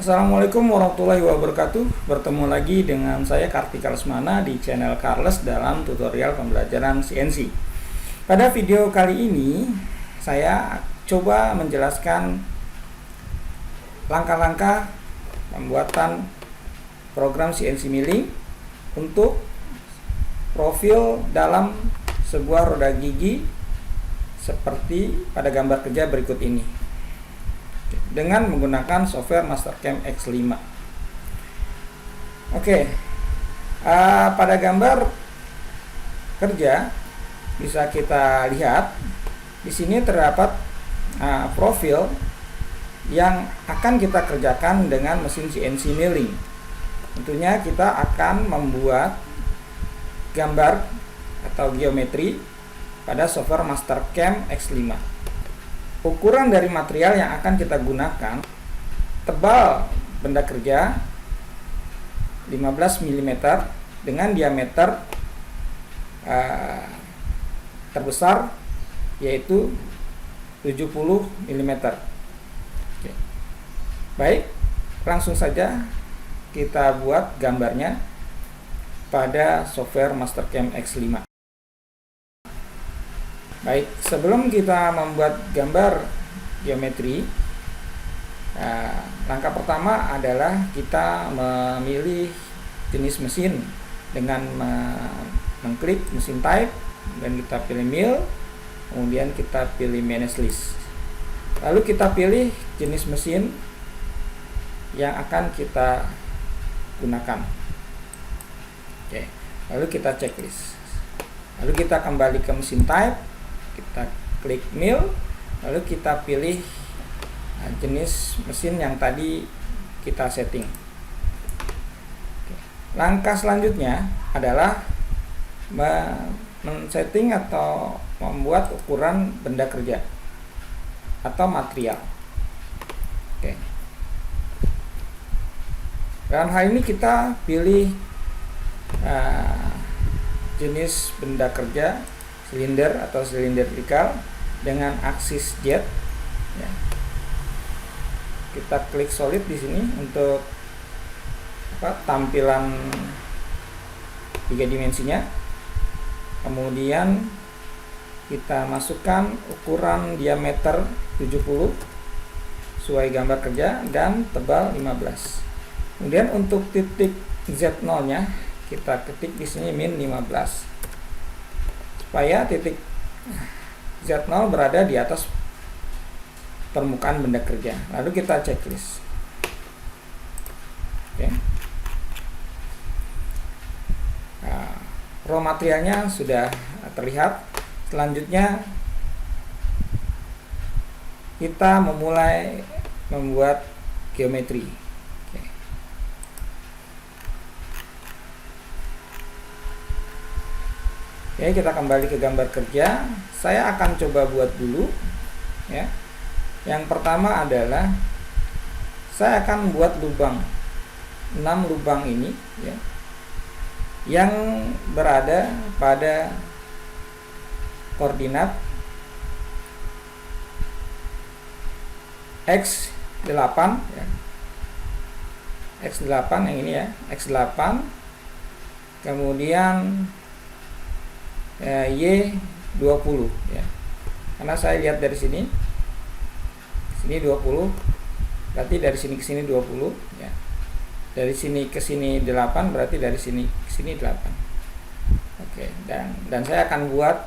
Assalamualaikum warahmatullahi wabarakatuh. Bertemu lagi dengan saya Kartika Lesmana di channel Carles dalam tutorial pembelajaran CNC. Pada video kali ini saya coba menjelaskan langkah-langkah pembuatan program CNC milling untuk profil dalam sebuah roda gigi seperti pada gambar kerja berikut ini dengan menggunakan software Mastercam X5. Pada gambar kerja bisa kita lihat di sini terdapat profil yang akan kita kerjakan dengan mesin CNC milling. Tentunya kita akan membuat gambar atau geometri pada software Mastercam X5. Ukuran dari material yang akan kita gunakan, tebal benda kerja 15 mm dengan diameter terbesar yaitu 70 mm. Baik, langsung saja kita buat gambarnya pada software Mastercam X5. Baik, sebelum kita membuat gambar geometri, langkah pertama adalah kita memilih jenis mesin dengan mengklik mesin type dan kita pilih mill, kemudian kita pilih manage list. Lalu kita pilih jenis mesin yang akan kita gunakan. Lalu kita checklist. Lalu kita kembali ke mesin type, kita klik mill, lalu kita pilih jenis mesin yang tadi kita setting. Langkah selanjutnya adalah men-setting atau membuat ukuran benda kerja atau material. Dalam hal ini kita pilih jenis benda kerja silinder atau silindrikal dengan aksis jet. Kita klik solid di sini untuk tampilan 3 dimensinya. Kemudian kita masukkan ukuran diameter 70 sesuai gambar kerja dan tebal 15. Kemudian untuk titik Z0 nya kita ketik di sini min 15 supaya titik Z0 berada di atas permukaan benda kerja. Lalu kita checklist. Raw materialnya sudah terlihat. Selanjutnya kita memulai membuat geometri. Kita kembali ke gambar kerja. Saya akan coba buat dulu ya. Yang pertama adalah saya akan membuat lubang 6 lubang ini ya, yang berada pada koordinat X8 ya. X8 yang ini ya, X8. Kemudian Y20 ya. Karena saya lihat dari sini 20, berarti dari sini ke sini 20 ya. Dari sini ke sini 8, berarti dari sini ke sini 8. Dan saya akan buat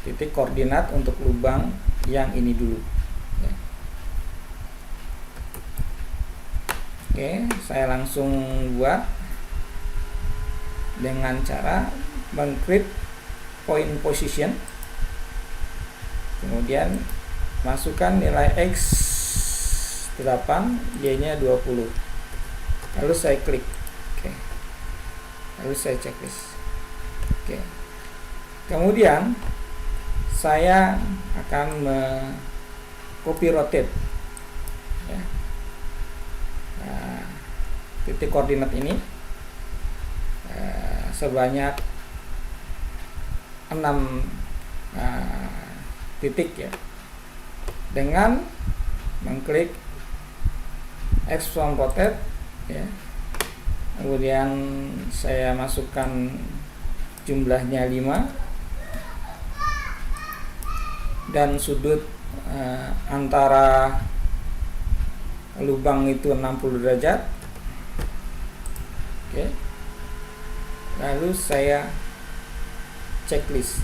titik koordinat untuk lubang yang ini dulu ya. Saya langsung buat dengan cara mengklik point position, kemudian masukkan nilai X8, Y nya 20, lalu saya klik lalu saya checklist. Kemudian saya akan copy rotate ya. Titik koordinat ini sebanyak 6 titik ya, dengan mengklik X from rotate ya. Kemudian saya masukkan jumlahnya 5 dan sudut antara lubang itu 60 derajat. Oke. Lalu saya checklist.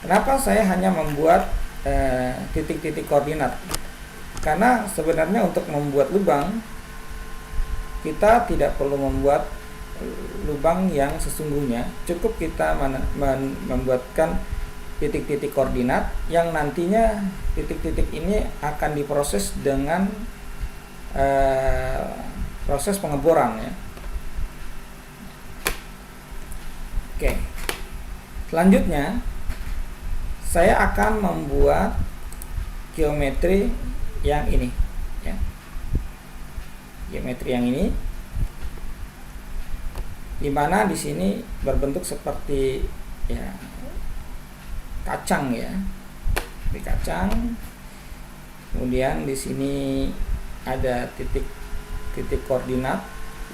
Kenapa saya hanya membuat titik-titik koordinat? Karena sebenarnya untuk membuat lubang kita tidak perlu membuat lubang yang sesungguhnya, cukup kita membuatkan titik-titik koordinat yang nantinya titik-titik ini akan diproses dengan proses pengeboran ya. Oke. Selanjutnya saya akan membuat geometri yang ini ya. Geometri yang ini dimana di sini berbentuk seperti ya kacang ya, di kacang. Kemudian di sini ada titik koordinat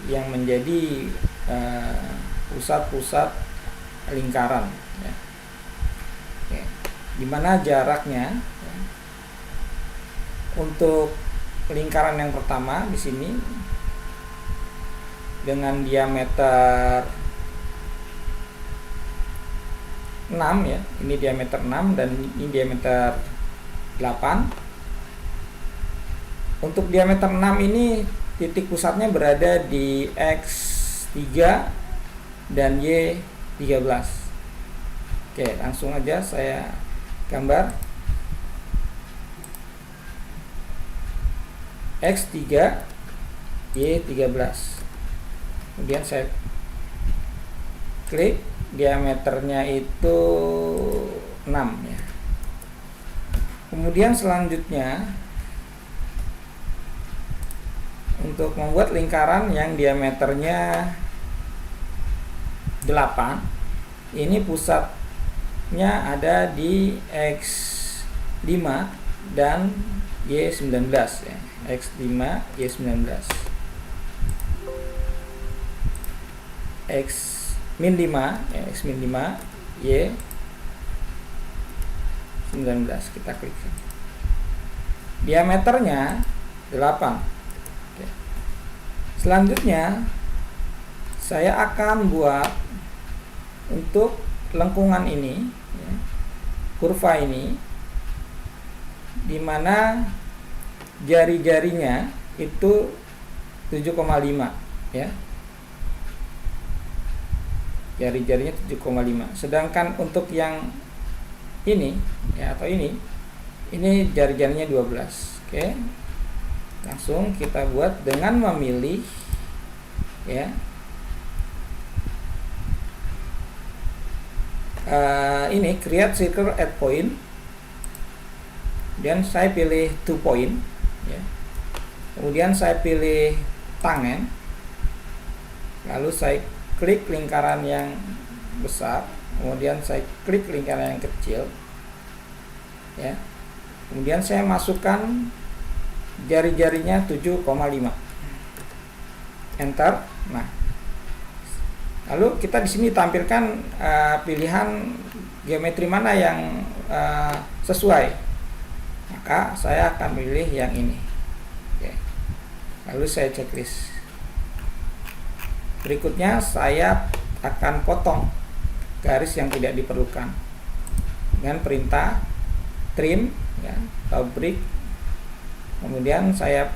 yang menjadi pusat-pusat lingkaran ya. Oke. Dimana jaraknya ya, untuk lingkaran yang pertama di sini dengan diameter 6 ya, ini diameter 6 dan ini diameter 8. Untuk diameter 6 ini titik pusatnya berada di X3 dan Y13. Oke, langsung aja saya gambar. X3 Y13. Kemudian saya klik, diameternya itu 6 ya. Kemudian selanjutnya untuk membuat lingkaran yang diameternya 8, ini pusatnya ada di X5 dan Y19 ya. X5 Y19. X-5 ya, X-5 Y19 kita klik. Diameternya 8. Oke. Selanjutnya saya akan buat untuk lengkungan ini ya, kurva ini dimana jari-jarinya itu 7,5 ya. Jari-jarinya 7,5. Sedangkan untuk yang ini ya, atau ini jari-jarinya 12. Oke. Langsung kita buat dengan memilih ya ini create circle at point. Dan saya pilih 2 point ya. Kemudian saya pilih tangen. Lalu saya klik lingkaran yang besar, kemudian saya klik lingkaran yang kecil ya. Kemudian saya masukkan jari-jarinya 7,5. Enter. Nah, lalu kita di sini tampilkan pilihan geometri mana yang sesuai. Maka saya akan pilih yang ini. Oke. Lalu saya checklist. Berikutnya saya akan potong garis yang tidak diperlukan dengan perintah trim ya, atau break. Kemudian saya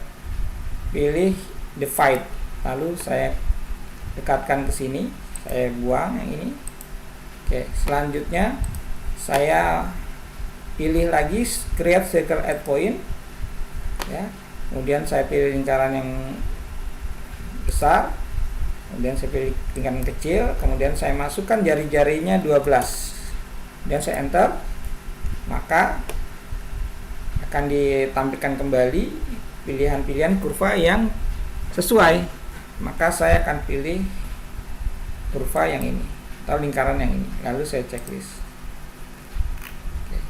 pilih divide, lalu saya dekatkan ke sini, saya buang yang ini. Oke, selanjutnya saya pilih lagi create circle at point ya. Kemudian saya pilih lingkaran yang besar. Kemudian saya pilih lingkaran kecil, kemudian saya masukkan jari-jarinya 12 dan saya enter. Maka akan ditampilkan kembali pilihan-pilihan kurva yang sesuai. Maka saya akan pilih kurva yang ini atau lingkaran yang ini, lalu saya checklist. Oke.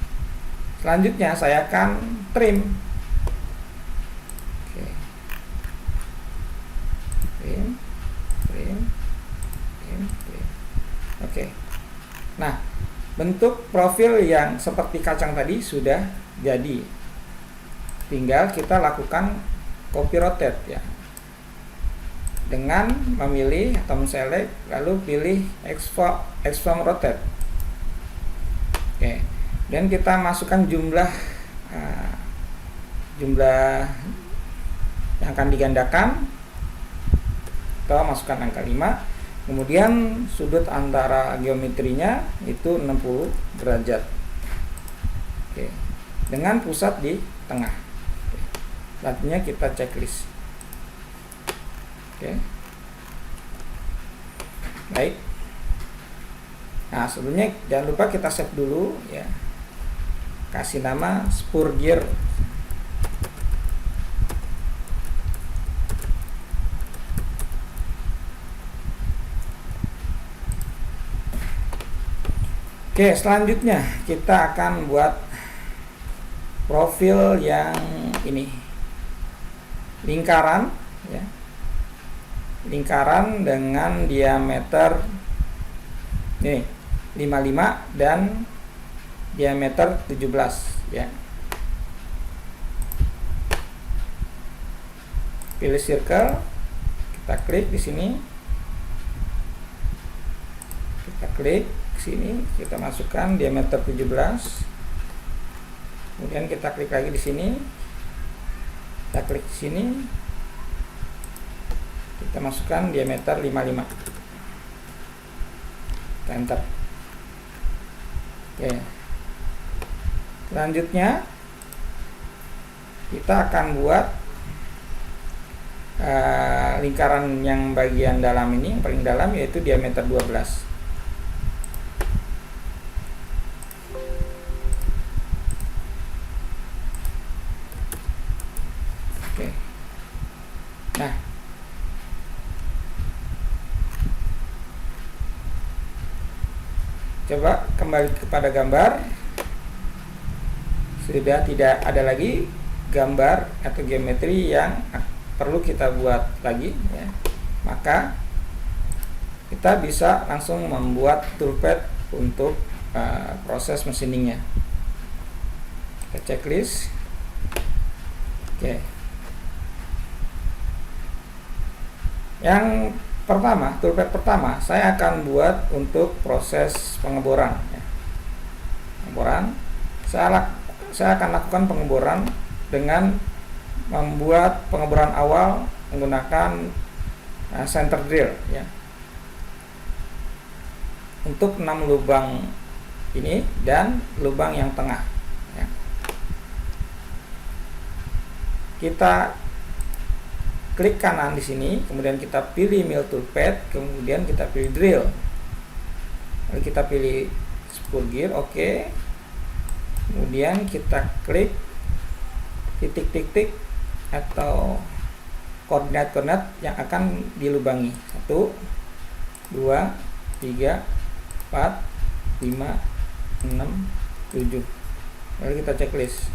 Selanjutnya saya akan trim Oke. Nah, bentuk profil yang seperti kacang tadi sudah jadi. Tinggal kita lakukan copy rotate ya. Dengan memilih atau select lalu pilih exform rotate. Oke. Dan kita masukkan jumlah yang akan digandakan. Kita masukkan angka 5. Kemudian sudut antara geometrinya itu 60 derajat. Oke. Dengan pusat di tengah. Oke. Selanjutnya kita checklist. Oke. Baik. Nah, sebelumnya jangan lupa kita save dulu ya. Kasih nama spur gear. Oke, selanjutnya kita akan buat profil yang ini, lingkaran ya, lingkaran dengan diameter ini 55 dan diameter 17 ya. Pilih circle, kita klik di sini, kita klik sini, kita masukkan diameter 17. Kemudian kita klik lagi di sini. Kita klik di sini. Kita masukkan diameter 55. Kita enter. Oke. Selanjutnya kita akan buat lingkaran yang bagian dalam ini, yang paling dalam, yaitu diameter 12. Nah, coba kembali kepada gambar. Sudah tidak ada lagi gambar atau geometri yang perlu kita buat lagi ya. Maka kita bisa langsung membuat toolpath untuk proses machiningnya. Kita checklist. Oke. Yang pertama, toolpath pertama saya akan buat untuk proses pengeboran ya. Pengeboran, saya akan lakukan pengeboran dengan membuat pengeboran awal menggunakan center drill ya. Untuk 6 lubang ini dan lubang yang tengah ya. Kita klik kanan di sini, kemudian kita pilih mill toolpath, kemudian kita pilih drill, lalu kita pilih spur gear, oke. Kemudian kita klik titik-titik atau koordinat-koordinat yang akan dilubangi, 1, 2, 3, 4, 5, 6, 7. Lalu kita checklist.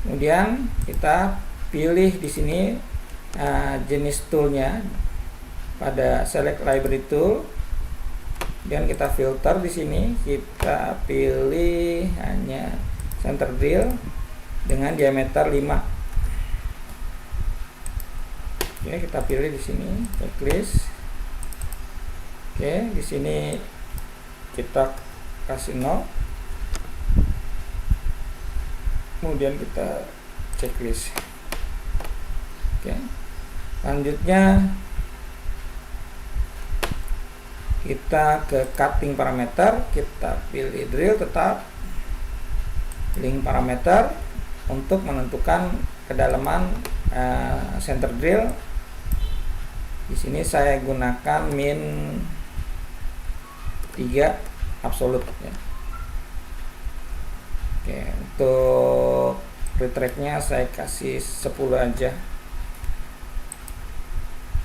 Kemudian kita pilih di sini jenis toolnya pada select library tool. Kemudian kita filter di sini, kita pilih hanya center drill dengan diameter 5. Oke, kita pilih di sini checklist. Oke, di sini kita kasih 0. Kemudian kita checklist. Oke. Selanjutnya kita ke cutting parameter, kita pilih drill tetap, link parameter untuk menentukan kedalaman center drill. Di sini saya gunakan min 3 absolute ya. Oke, untuk retract-nya saya kasih 10 aja.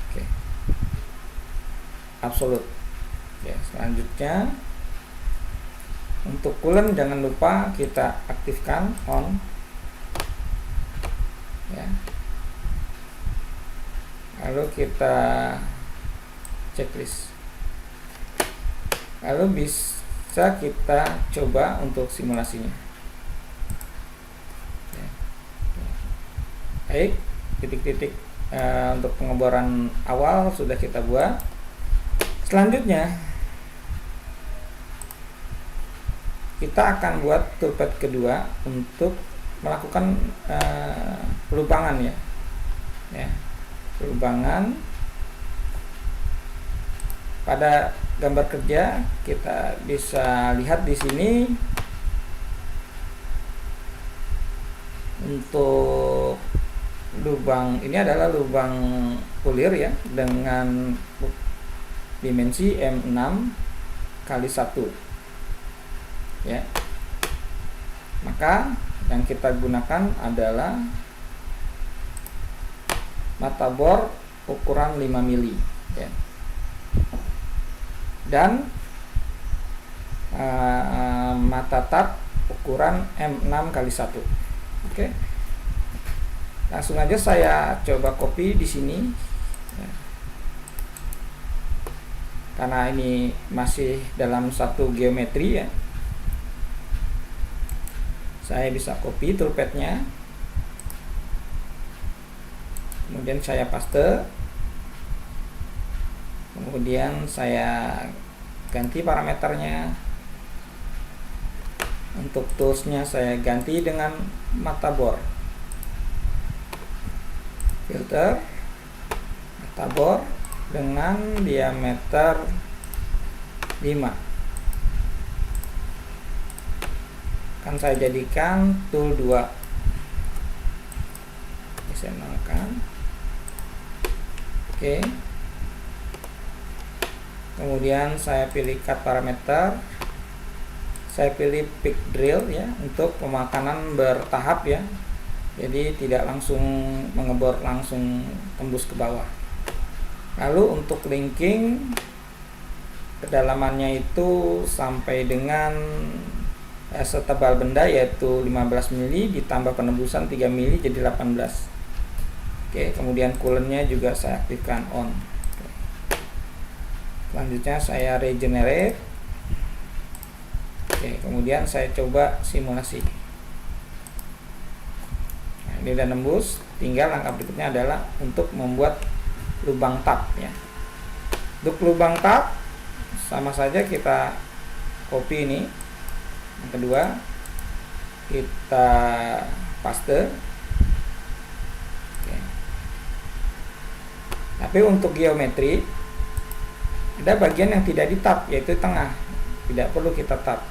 Oke. Absolute. Oke, selanjutnya untuk coolant jangan lupa kita aktifkan on ya. Lalu kita checklist. Lalu bisa kita coba untuk simulasinya. Baik, titik-titik untuk pengeboran awal sudah kita buat. Selanjutnya kita akan buat toolpath kedua untuk melakukan pelubangan ya. Pelubangan pada gambar kerja kita bisa lihat di sini untuk lubang ini adalah lubang ulir ya dengan dimensi M6 kali 1 ya. Maka yang kita gunakan adalah mata bor ukuran 5 mili ya. Dan mata tab ukuran M6 kali 1. Oke. Langsung aja saya coba copy di sini ya. Karena ini masih dalam satu geometri ya, saya bisa copy toolpath-nya, kemudian saya paste, kemudian saya ganti parameternya. Untuk toolsnya saya ganti dengan mata bor, filter, mata bor dengan diameter 5. Akan saya jadikan tool 2. Saya nolkan. Oke. Kemudian saya pilih cut parameter. Saya pilih pick drill ya untuk pemakanan bertahap ya. Jadi tidak langsung mengebor langsung tembus ke bawah. Lalu untuk linking kedalamannya itu sampai dengan setebal benda yaitu 15 mili ditambah penembusan 3 mili jadi 18. Oke, kemudian coolant-nya juga saya aktifkan on. Selanjutnya saya regenerate. Oke, kemudian saya coba simulasi. Nah, ini udah nembus, tinggal langkah berikutnya adalah untuk membuat lubang tab ya. Untuk lubang tab sama saja kita copy ini. Yang kedua kita paste. Oke. Tapi untuk geometri ada bagian yang tidak di tab yaitu tengah, tidak perlu kita tab,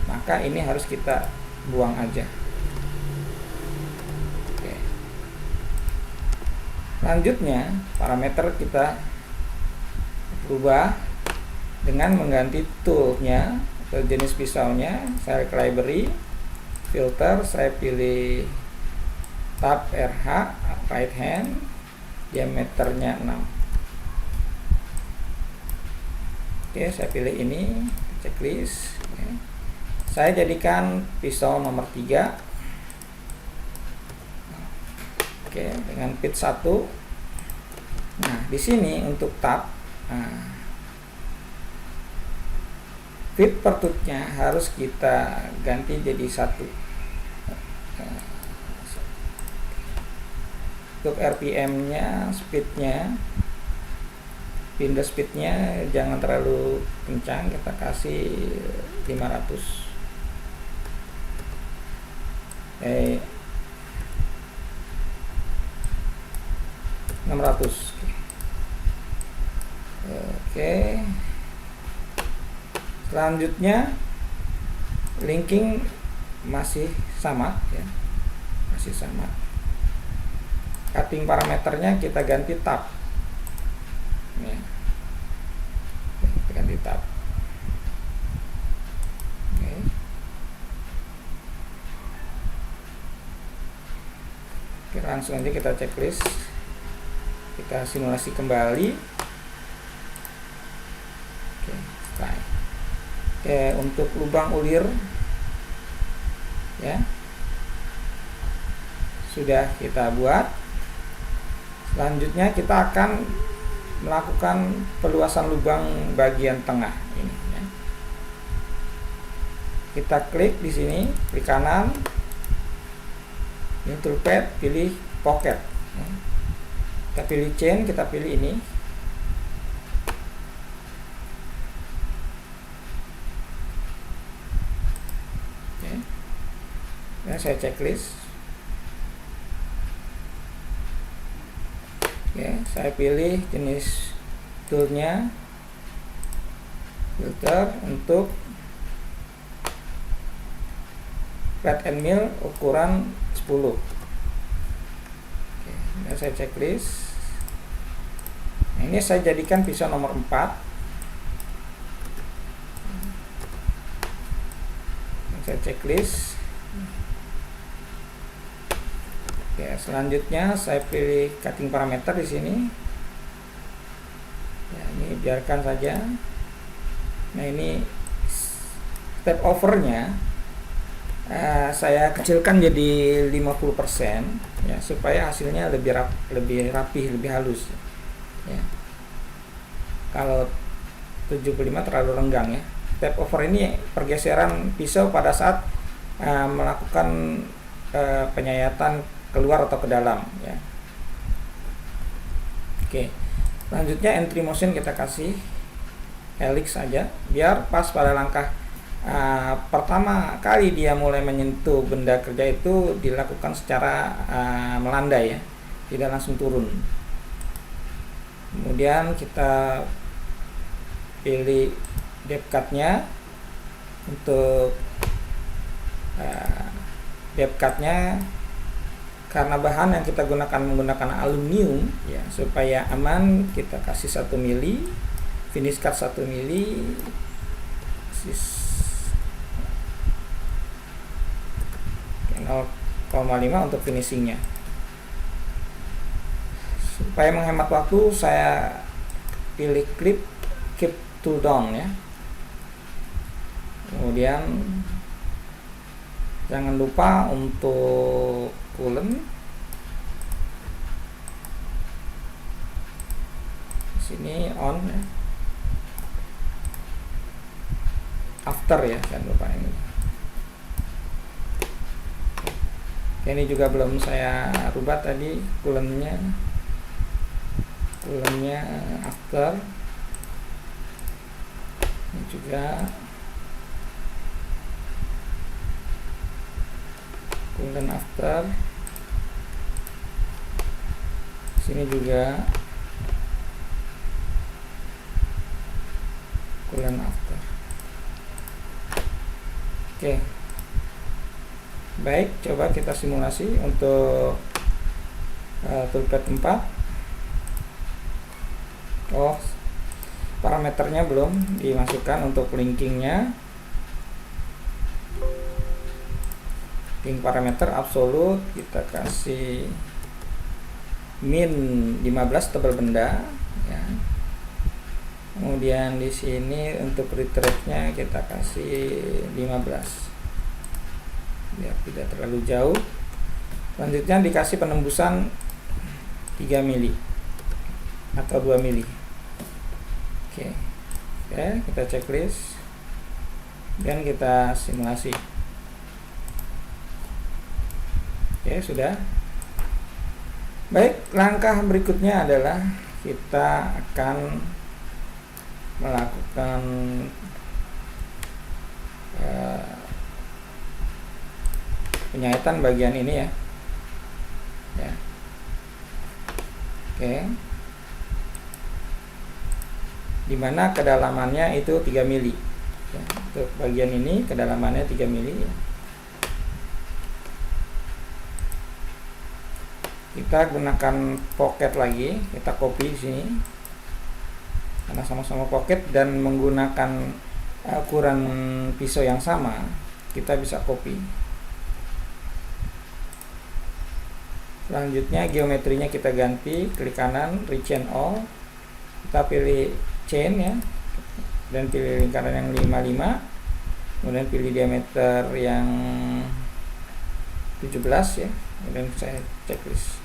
maka ini harus kita buang aja. Oke. Selanjutnya parameter kita ubah dengan mengganti toolnya atau jenis pisaunya. Saya ke library, filter, saya pilih tab RH right hand, diameternya 6. Oke, saya pilih ini checklist. Saya jadikan pisau nomor 3. Oke, dengan pitch 1. Nah, di sini untuk tab, fit per tooth-nya harus kita ganti jadi 1. Untuk RPM-nya, speed-nya, pindah speed-nya jangan terlalu kencang, kita kasih 500. 600. Oke. Selanjutnya linking masih sama ya. Masih sama. Cutting parameternya kita ganti tab. Ya. Kita ganti tab. Oke. Oke, langsung aja kita checklist. Kita simulasi kembali. Oke, selesai. Oke, untuk lubang ulir ya sudah kita buat. Selanjutnya kita akan melakukan peluasan lubang bagian tengah ini ya. Kita klik di sini, klik kanan, ini toolpad, pilih pocket ya. Kita pilih chain, kita pilih ini. Oke. Dan saya checklist. Oke, saya pilih jenis toolnya, filter untuk cut and mill ukuran 10. Oke, dan saya checklist. Nah, ini saya jadikan pisau nomor 4. Dan saya checklist. Oke, selanjutnya saya pilih cutting parameter di sini. Ya, ini biarkan saja. Nah, ini step overnya saya kecilkan jadi 50% ya, supaya hasilnya lebih rapih, lebih halus ya. Kalau 75 terlalu renggang ya. Step over ini pergeseran pisau pada saat melakukan penyayatan keluar atau ke dalam ya. Oke, selanjutnya entry motion kita kasih helix saja, biar pas pada langkah pertama kali dia mulai menyentuh benda kerja itu dilakukan secara melandai ya, tidak langsung turun. Kemudian kita pilih depth cut-nya. Untuk depth cut-nya, karena bahan yang kita menggunakan aluminium ya, supaya aman kita kasih 1 mili, finish cut 1 mili, 0,5 untuk finishingnya. Supaya menghemat waktu, saya pilih keep tool down ya. Kemudian jangan lupa untuk coolant. Sini on ya. After ya, jangan lupa ini. Ini juga belum saya rubah tadi coolantnya after. Ini juga coolant after. Sini juga coolant after. Oke. Baik, coba kita simulasi untuk toolpad 4. Oh, parameternya belum dimasukkan untuk linkingnya. Link parameter absolut kita kasih min 15 tebal benda ya. Kemudian di sini untuk retrace-nya kita kasih 15 biar tidak terlalu jauh. Selanjutnya dikasih penembusan 3 mili atau 2 mili. Oke, kita checklist dan kita simulasi. Oke, sudah. Baik, langkah berikutnya adalah kita akan melakukan penyayatan bagian ini ya. Oke. Dimana kedalamannya itu 3 mili ya, untuk bagian ini kedalamannya 3 mili ya. Kita gunakan pocket lagi, kita copy di sini karena sama-sama pocket dan menggunakan ukuran pisau yang sama, kita bisa copy. Selanjutnya geometrinya kita ganti, klik kanan, rechain all, kita pilih chain ya, dan pilih lingkaran yang 55, kemudian pilih diameter yang 17 ya, kemudian saya checklist.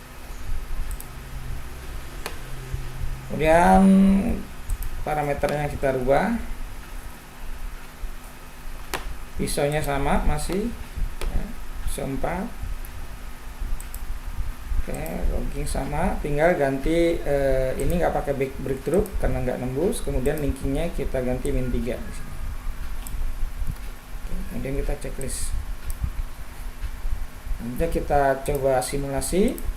Kemudian parameternya kita rubah, pisaunya sama masih ya, pisau 4. Oke, logging sama, tinggal ganti ini nggak pakai breakthrough karena nggak nembus. Kemudian linkingnya kita ganti -3 di sini. Oke, kemudian kita checklist. Nanti kita coba simulasi.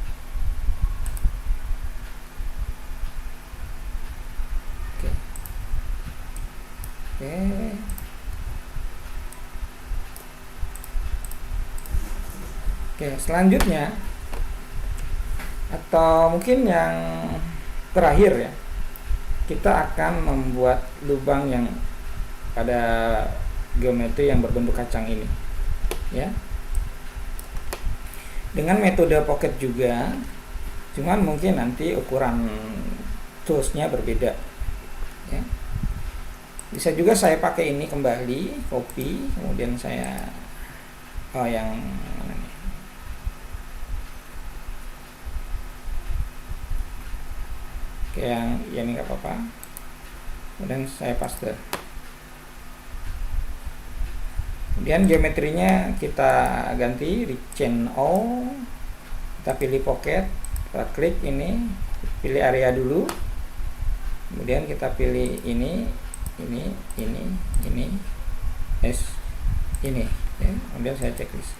Oke, selanjutnya atau mungkin yang terakhir ya, kita akan membuat lubang yang pada geometri yang berbentuk kacang ini ya, dengan metode pocket juga, cuman mungkin nanti ukuran toolsnya berbeda ya. Bisa juga saya pakai ini kembali, copy, kemudian saya yang mana nih? Oke, yang ini nggak apa-apa. Kemudian saya paste. Kemudian geometrinya kita ganti chain O, kita pilih pocket, kita klik ini, pilih area dulu. Kemudian kita pilih ini ya. Kemudian saya checklist.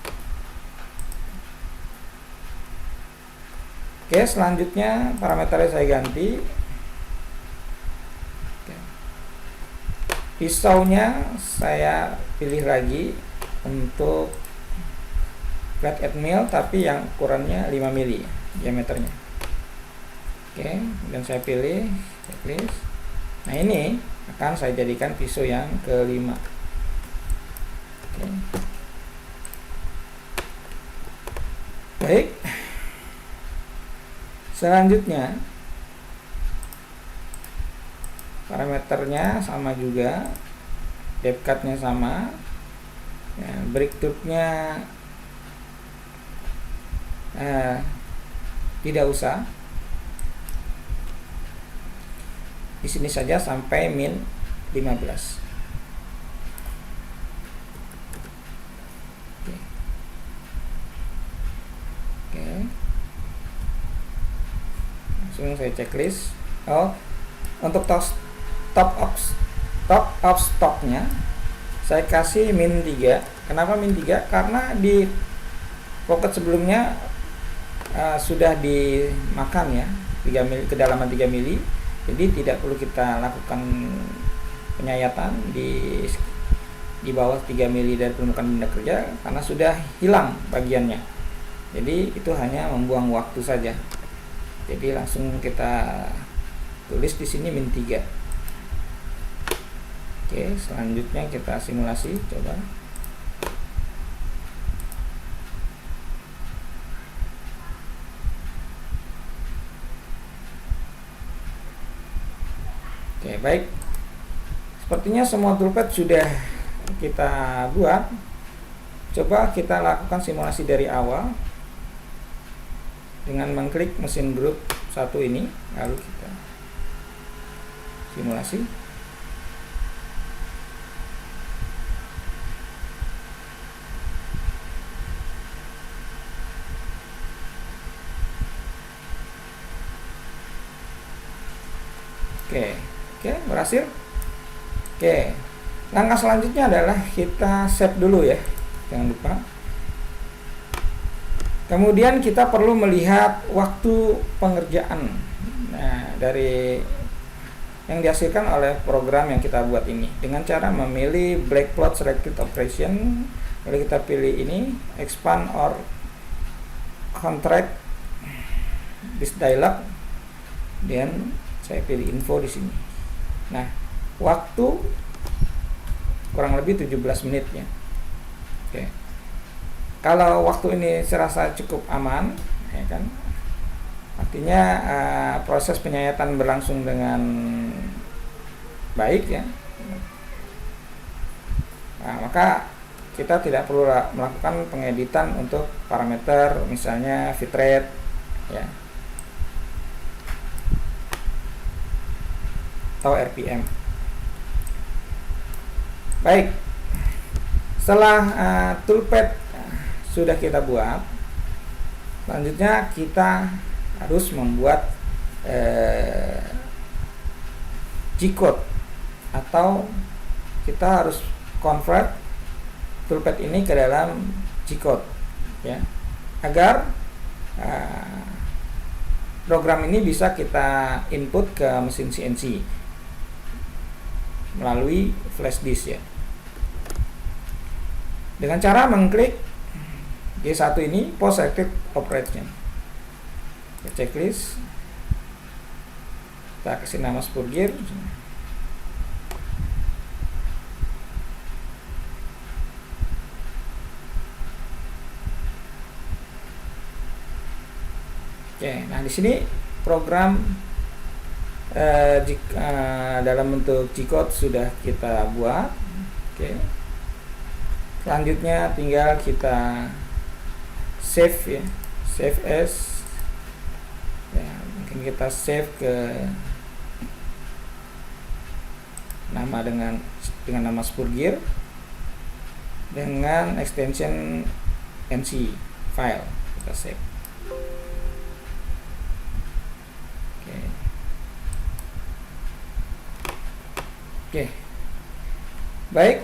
Oke, selanjutnya parameternya saya ganti. Oke. Pisaunya saya pilih lagi untuk flat edge mill, tapi yang ukurannya 5 mili diameternya. Oke, kemudian saya pilih checklist. Nah, ini akan saya jadikan pisau yang kelima. Oke. Baik, selanjutnya parameternya sama juga, depth cut-nya sama ya, breakthrough-nya tidak usah. Di sini saja sampai min 15. Oke. Langsung saya checklist. Untuk top of stocknya saya kasih min 3. Kenapa min 3? Karena di pocket sebelumnya sudah dimakan ya, 3 mili, kedalaman 3 mili. Jadi tidak perlu kita lakukan penyayatan di bawah 3 mili dari permukaan benda kerja karena sudah hilang bagiannya. Jadi itu hanya membuang waktu saja. Jadi langsung kita tulis di sini min 3. Oke, selanjutnya kita simulasi, coba. Oke, baik. Sepertinya semua toolpath sudah kita buat. Coba kita lakukan simulasi dari awal dengan mengklik mesin group 1 ini, lalu kita simulasi. Oke, berhasil. Oke, langkah selanjutnya adalah kita save dulu ya, jangan lupa. Kemudian kita perlu melihat waktu pengerjaan dari yang dihasilkan oleh program yang kita buat ini dengan cara memilih black plot selected operation. Lalu kita pilih ini expand or contract this dialog, dan saya pilih info di sini. Nah, waktu kurang lebih 17 menit ya. Oke. Kalau waktu ini saya rasa cukup aman, ya kan? Artinya proses penyayatan berlangsung dengan baik ya. Nah, maka kita tidak perlu melakukan pengeditan untuk parameter misalnya bitrate ya. atau RPM. Baik, setelah toolpad sudah kita buat, selanjutnya kita harus membuat G-code, atau kita harus convert toolpad ini ke dalam G-code, ya, agar program ini bisa kita input ke mesin CNC melalui flash disk, ya, dengan cara mengklik G1 ini, post selected operation, checklist, kita kasih nama Spurgear. Oke, nah di sini program dalam bentuk G-code sudah kita buat. Oke, selanjutnya tinggal kita save, ya, save as, ya, mungkin kita save ke nama dengan nama Spurgear dengan extension NC file, kita save. Oke, baik,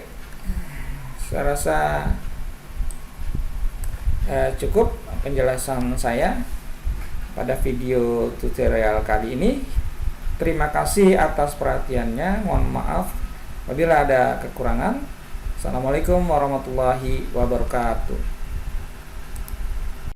saya rasa cukup penjelasan saya pada video tutorial kali ini. Terima kasih atas perhatiannya. Mohon maaf apabila ada kekurangan. Assalamualaikum warahmatullahi wabarakatuh.